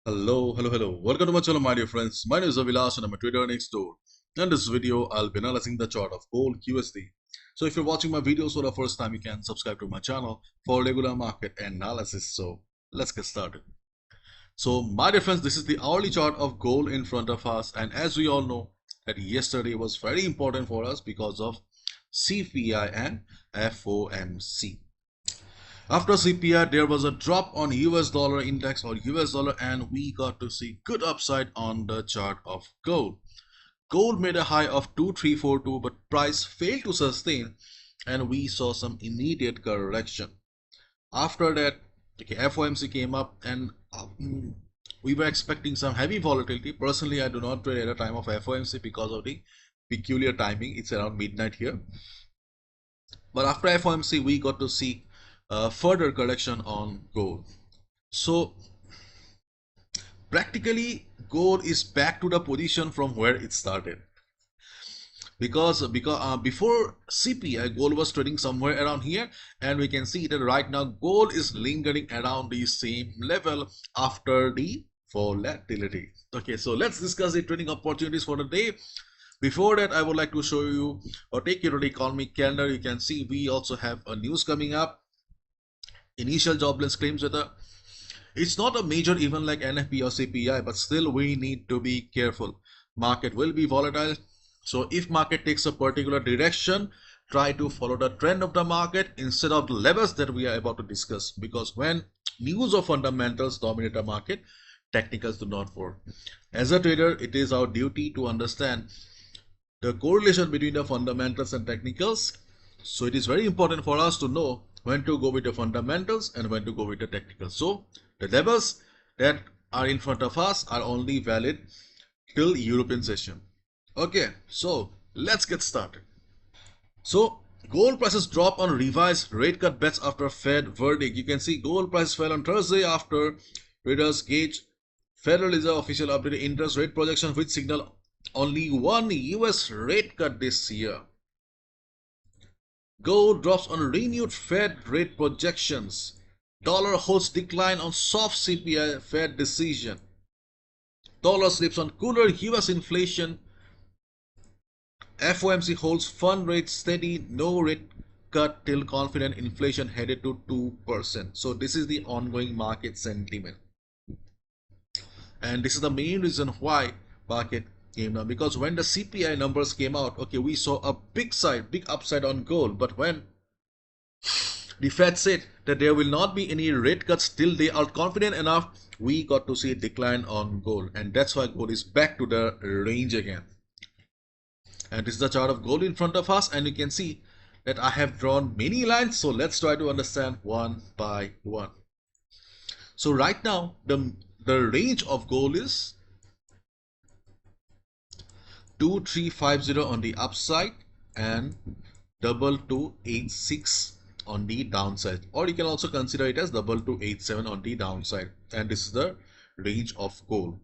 Hello. Welcome to my channel, my dear friends. My name is Avilash and I'm a trader next door. In this video, I'll be analyzing the chart of gold USD. So if you're watching my videos for the first time, you can subscribe to my channel for regular market analysis. So let's get started. So my dear friends, this is the hourly chart of gold in front of us. And as we all know, that yesterday was very important for us because of CPI and FOMC. After CPI, there was a drop on US dollar index or US dollar, and we got to see good upside on the chart of gold. Gold made a high of 2342, but price failed to sustain, and we saw some immediate correction. After that, okay, FOMC came up, and we were expecting some heavy volatility. Personally, I do not trade at a time of FOMC because of the peculiar timing. It's around midnight here. But after FOMC, we got to see further correction on gold. So practically gold is back to the position from where it started, because before CPI gold was trading somewhere around here, and we can see that right now gold is lingering around the same level after the volatility. Okay, so let's discuss the trading opportunities for the day. Before that, I would like to show you or take you to the economic calendar. You can see we also have a news coming up. Initial jobless claims data. It's not a major event like NFP or CPI, but still we need to be careful. Market will be volatile. So if market takes a particular direction, try to follow the trend of the market instead of the levels that we are about to discuss. Because when news or fundamentals dominate the market, technicals do not work. As a trader, it is our duty to understand the correlation between the fundamentals and technicals. So it is very important for us to know when to go with the fundamentals and when to go with the technicals. So the levels that are in front of us are only valid till European session. Okay, so let's get started. So gold prices drop on revised rate cut bets after Fed verdict. You can see gold price fell on Thursday after traders gauge Federal Reserve official updated interest rate projection, which signal only one US rate cut this year. Gold drops on renewed Fed rate projections. Dollar holds decline on soft CPI Fed decision. Dollar slips on cooler US inflation. FOMC holds fund rate steady, no rate cut till confident inflation headed to 2%. So this is the ongoing market sentiment. And this is the main reason why market came down, because when the CPI numbers came out, okay, we saw a big upside on gold. But when the Fed said that there will not be any rate cuts till they are confident enough, we got to see a decline on gold, and that's why gold is back to the range again. And this is the chart of gold in front of us, and you can see that I have drawn many lines. So let's try to understand one by one. So right now the range of gold is 2350 on the upside and 2286 on the downside, or you can also consider it as 2287 on the downside. And this is the range of gold.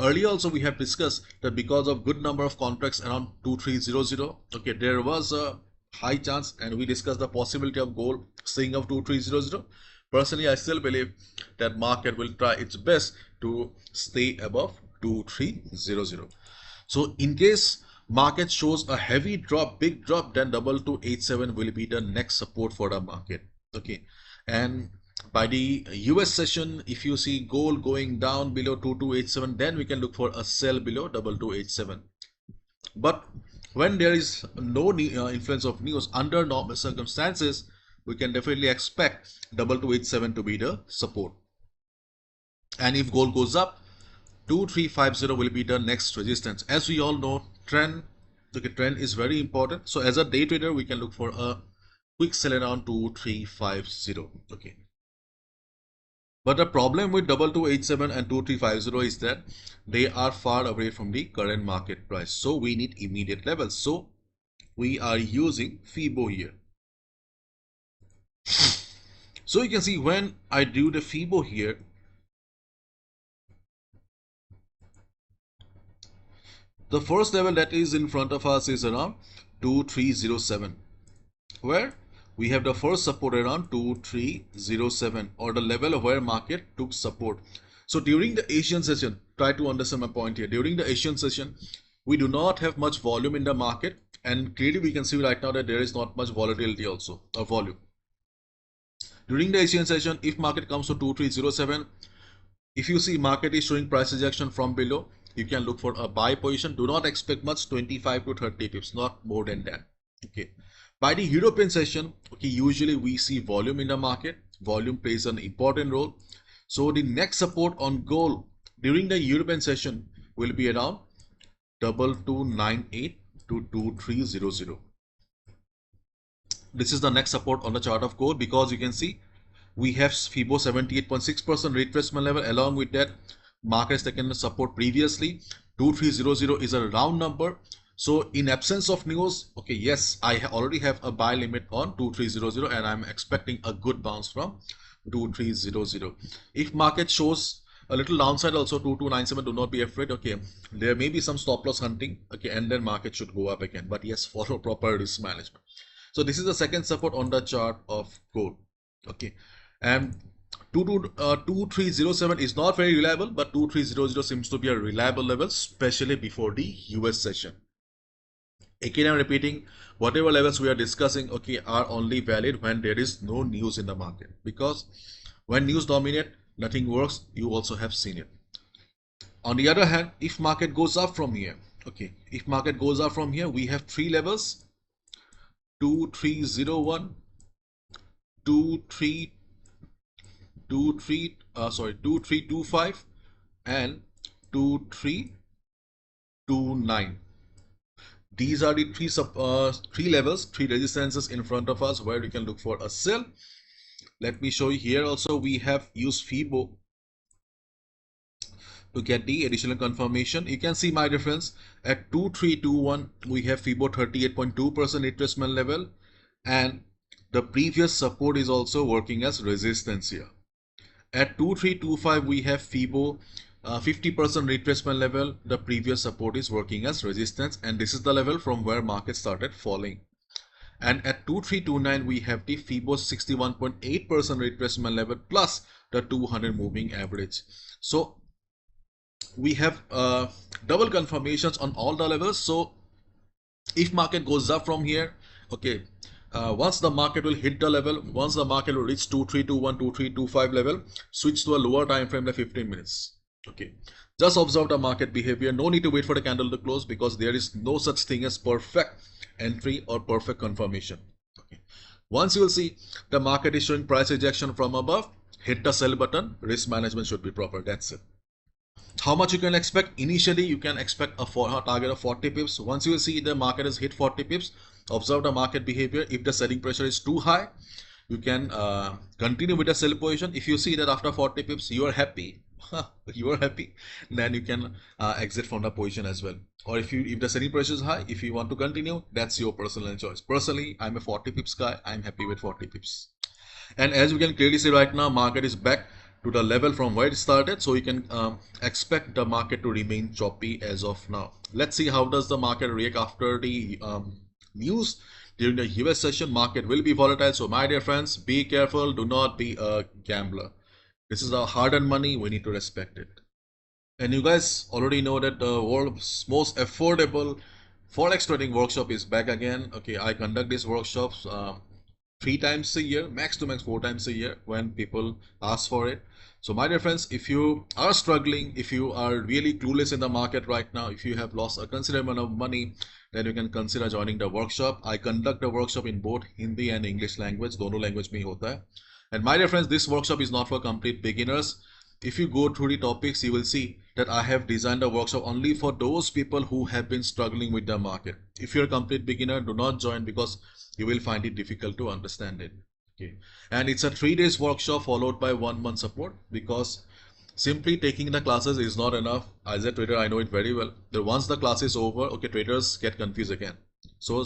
Earlier also we have discussed that because of good number of contracts around 2300, okay, there was a high chance, and we discussed the possibility of gold staying up 2300. Personally, I still believe that market will try its best to stay above 2300. So in case market shows a heavy drop, big drop, then 2287 will be the next support for the market. Okay, and by the US session, if you see gold going down below 2287, then we can look for a sell below 2287. But when there is no influence of news, under normal circumstances, we can definitely expect 2287 to be the support. And if gold goes up, 2350 will be the next resistance. As we all know, trend is very important. So as a day trader, we can look for a quick sell around 2350. Okay, but the problem with 2287 and 2350 is that they are far away from the current market price, so we need immediate levels. So we are using FIBO here. So you can see when I do the FIBO here, the first level that is in front of us is around 2307, where we have the first support around 2307, or the level where market took support. So during the Asian session, try to understand my point here. During the Asian session, we do not have much volume in the market, and clearly we can see right now that there is not much volatility also, or volume. During the Asian session, if market comes to 2307, if you see market is showing price rejection from below, you can look for a buy position. Do not expect much, 25 to 30 pips, not more than that. Okay. By the European session, okay, usually we see volume in the market. Volume plays an important role. So the next support on gold during the European session will be around 2298 to 2300. This is the next support on the chart of gold, because you can see we have FIBO 78.6% retracement level. Along with that, market has taken the support previously. 2300 is a round number. So in absence of news, okay, yes, I already have a buy limit on 2300 and I'm expecting a good bounce from 2300. If market shows a little downside also, 2297, do not be afraid. Okay, there may be some stop loss hunting, okay, and then market should go up again. But yes, follow proper risk management. So this is the second support on the chart of gold. Okay, and 2307 is not very reliable, but 2300 seems to be a reliable level, especially before the US session. Again, I'm repeating, whatever levels we are discussing, okay, are only valid when there is no news in the market, because when news dominate, nothing works. You also have seen it. On the other hand, if market goes up from here, okay, if market goes up from here, we have three levels: 2301, 2325 and 2329. These are the three levels, three resistances in front of us where we can look for a sell. Let me show you here also. We have used FIBO to get the additional confirmation. You can see my difference at 2321. We have FIBO 38.2% retracement level, and the previous support is also working as resistance here. At 2325, we have FIBO 50% retracement level. The previous support is working as resistance, and this is the level from where market started falling. And at 2329, we have the FIBO 61.8% retracement level plus the 200 moving average. So we have double confirmations on all the levels. So if market goes up from here, okay, once the market will hit the level, once the market will reach 2321, 2325 level, switch to a lower time frame like 15 minutes. Okay, just observe the market behavior. No need to wait for the candle to close, because there is no such thing as perfect entry or perfect confirmation. Okay, once you will see the market is showing price rejection from above, hit the sell button. Risk management should be proper. That's it. How much you can expect? Initially, you can expect a target of 40 pips. Once you see the market has hit 40 pips, observe the market behavior. If the selling pressure is too high, you can continue with the sell position. If you see that after 40 pips you are happy, then you can exit from the position as well. Or if the selling pressure is high, if you want to continue, that's your personal choice. Personally, I'm a 40 pips guy. I'm happy with 40 pips. And as we can clearly see right now, market is back to the level from where it started. So you can expect the market to remain choppy as of now. Let's see how does the market react after the news. During the US session, market will be volatile. So my dear friends, be careful. Do not be a gambler. This is our hard-earned money. We need to respect it. And you guys already know that the world's most affordable forex trading workshop is back again. Okay, I conduct these workshops 3 times a year, max to max 4 times a year when people ask for it. So my dear friends, if you are struggling, if you are really clueless in the market right now, if you have lost a considerable amount of money, then you can consider joining the workshop. I conduct the workshop in both Hindi and English language. दोनों language में होता है. And my dear friends, this workshop is not for complete beginners. If you go through the topics, you will see that I have designed a workshop only for those people who have been struggling with the market. If you're a complete beginner, do not join, because you will find it difficult to understand it. Okay, and it's a 3 days workshop followed by 1 month support, because simply taking the classes is not enough. As a trader, I know it very well that once the class is over, okay, traders get confused again. So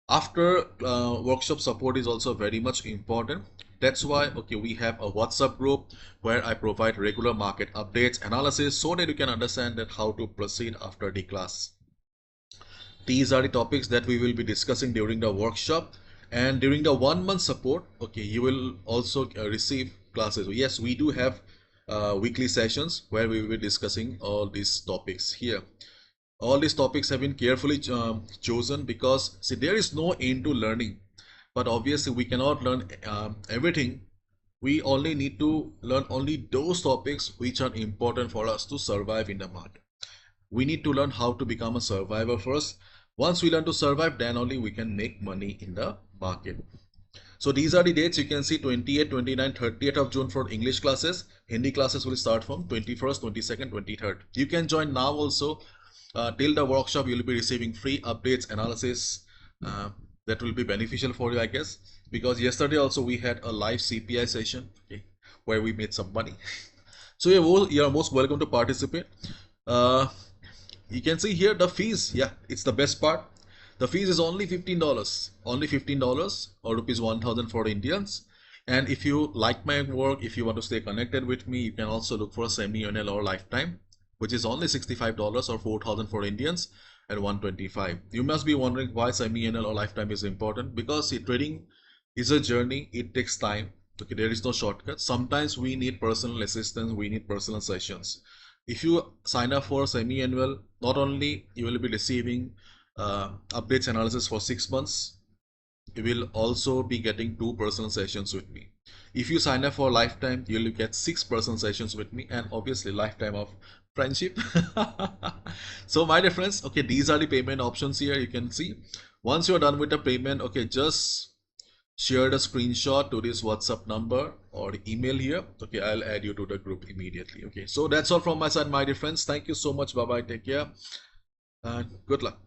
after workshop support is also very much important. That's why, okay, we have a WhatsApp group where I provide regular market updates, analysis, so that you can understand that how to proceed after the class. These are the topics that we will be discussing during the workshop. And during the 1 month support, okay, you will also receive classes. Yes, we do have weekly sessions where we will be discussing all these topics here. All these topics have been carefully chosen because see there is no end to learning, but obviously we cannot learn everything. We only need to learn only those topics which are important for us to survive in the market. We need to learn how to become a survivor first. Once we learn to survive, then only we can make money in the market. So these are the dates. You can see 28, 29, 30th of June for English classes. Hindi classes will start from 21st, 22nd, 23rd. You can join now also. Till the workshop, you'll be receiving free updates, analysis. That will be beneficial for you, I guess. Because yesterday also we had a live CPI session, okay, where we made some money. So you're most welcome to participate. You can see here the fees. Yeah, it's the best part. The fees is only $15, only $15 or rupees 1,000 for Indians. And if you like my work, if you want to stay connected with me, you can also look for a semi-annual or lifetime, which is only $65 or 4,000 for Indians and 125. You must be wondering why semi-annual or lifetime is important, because see, trading is a journey. It takes time. Okay, there is no shortcut. Sometimes we need personal assistance. We need personal sessions. If you sign up for semi-annual, not only you will be receiving updates analysis for 6 months, you will also be getting 2 personal sessions with me. If you sign up for lifetime, you'll get 6 personal sessions with me, and obviously lifetime of friendship. So my dear friends, okay, these are the payment options here. You can see once you're done with the payment, okay, just share the screenshot to this WhatsApp number or email here. Okay, I'll add you to the group immediately. Okay, so that's all from my side, my dear friends. Thank you so much. Bye bye, take care, and good luck.